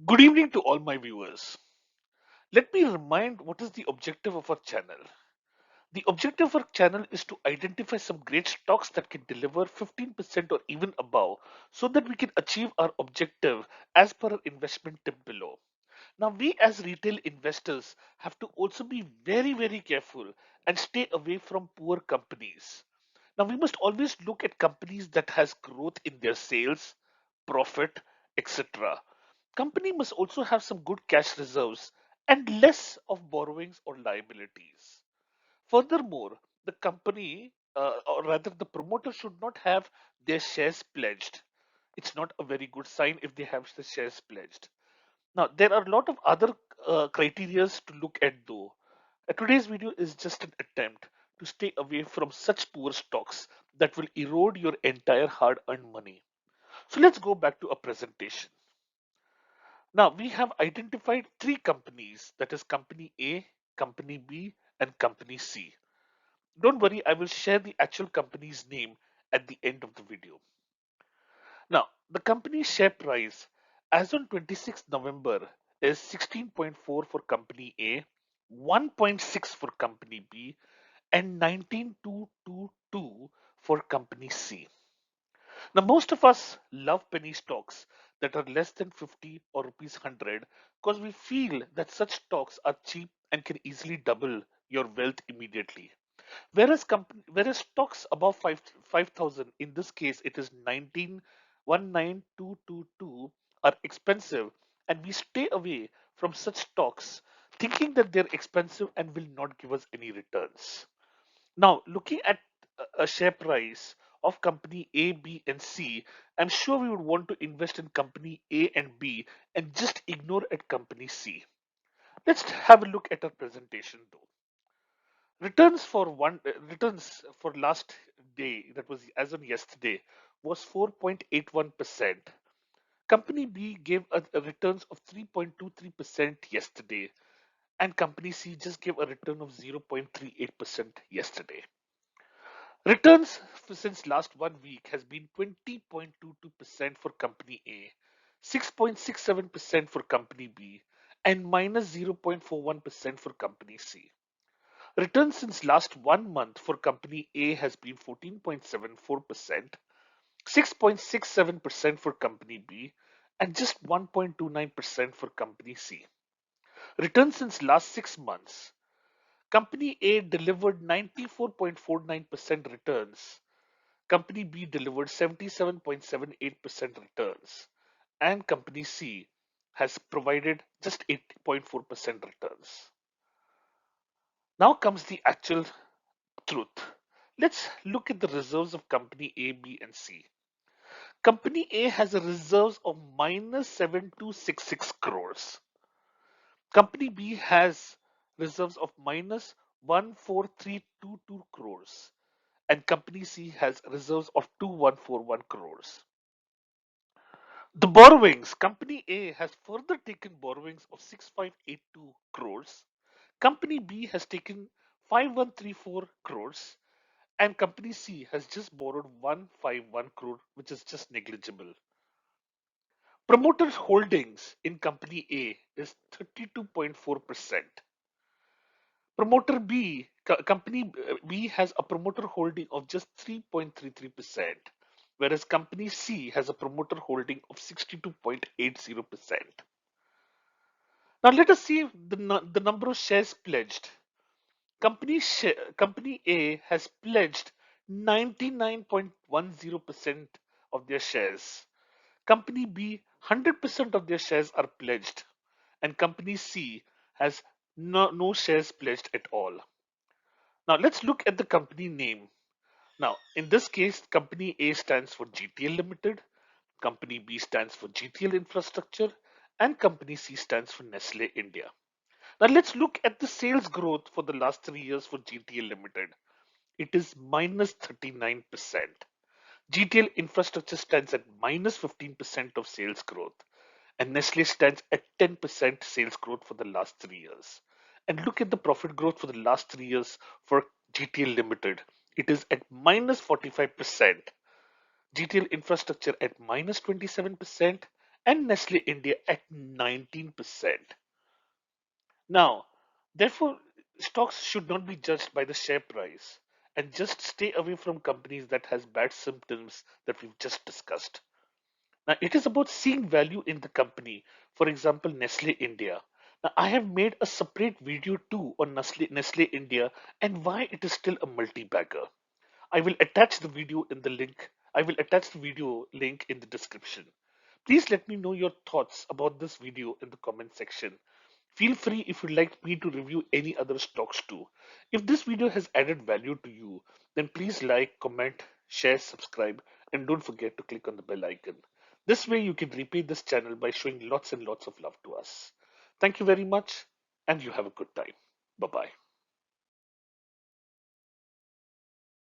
Good evening to all my viewers. Let me remind what is the objective of our channel. The objective of our channel is to identify some great stocks that can deliver 15% or even above so that we can achieve our objective as per our investment tip below. Now, we as retail investors have to also be very careful and stay away from poor companies. Now, we must always look at companies that has growth in their sales, profit, etc. Company must also have some good cash reserves and less of borrowings or liabilities. Furthermore, the company, or rather the promoter, should not have their shares pledged. It's not a very good sign if they have the shares pledged. Now, there are a lot of other criterias to look at though. Today's video is just an attempt to stay away from such poor stocks that will erode your entire hard-earned money. So let's go back to a presentation. Now we have identified three companies, that is company A, company B, and company C. Don't worry, I will share the actual company's name at the end of the video. Now, the company's share price as on 26th November is 16.4 for company A, 1.6 for company B, and 19,222 for company C. Now, most of us love penny stocks that are less than 50 or rupees 100 because we feel that such stocks are cheap and can easily double your wealth immediately. Whereas stocks above 5,000, in this case it is 19,19222, are expensive, and we stay away from such stocks thinking that they're expensive and will not give us any returns. Now, looking at a share price of company A, B, and C, I'm sure we would want to invest in company A and B and just ignore at company C. Let's have a look at our presentation though. Returns for last day, that was as on yesterday, was 4.81%. Company B gave a returns of 3.23% yesterday, and company C just gave a return of 0.38% yesterday. Returns since last 1 week has been 20.22% for company A, 6.67% for company B, and minus 0.41% for company C. Returns since last 1 month for company A has been 14.74%, 6.67% for company B, and just 1.29% for company C. Returns since last 6 months, company A delivered 94.49% returns, company B delivered 77.78% returns, and company C has provided just 8.4% returns. Now comes the actual truth. Let's look at the reserves of company A, B, and C. Company A has a reserves of minus 7266 crores. Company B has reserves of minus 14322 crores. And company C has reserves of 2141 crores. The borrowings, company A has further taken borrowings of 6582 crores. Company B has taken 5134 crores, and company C has just borrowed 151 crore, which is just negligible. Promoters holdings in company A is 32.4%. Promoter B, company B has a promoter holding of just 3.33%, whereas company C has a promoter holding of 62.80%. Now let us see the number of shares pledged. Company A has pledged 99.10% of their shares. Company B, 100% of their shares are pledged. And company C has no shares pledged at all. Now let's look at the company name. Now, in this case, company A stands for GTL Limited, company B stands for GTL Infrastructure, and company C stands for Nestle India. Now let's look at the sales growth for the last 3 years for GTL Limited. It is minus 39%. GTL Infrastructure stands at minus 15% of sales growth, and Nestle stands at 10% sales growth for the last 3 years. And look at the profit growth for the last 3 years for GTL Limited. It is at minus 45%. GTL Infrastructure at minus 27%, and Nestle India at 19%. Now, therefore, stocks should not be judged by the share price and just stay away from companies that has bad symptoms that we've just discussed. Now, it is about seeing value in the company. For example, Nestle India. Now, I have made a separate video too on Nestle India and why it is still a multi-bagger. I will attach the video in the link. I will attach the video link in the description. Please let me know your thoughts about this video in the comment section. Feel free if you'd like me to review any other stocks too. If this video has added value to you, then please like, comment, share, subscribe, and don't forget to click on the bell icon. This way you can repay this channel by showing lots and lots of love to us. Thank you very much, and you have a good time. Bye bye.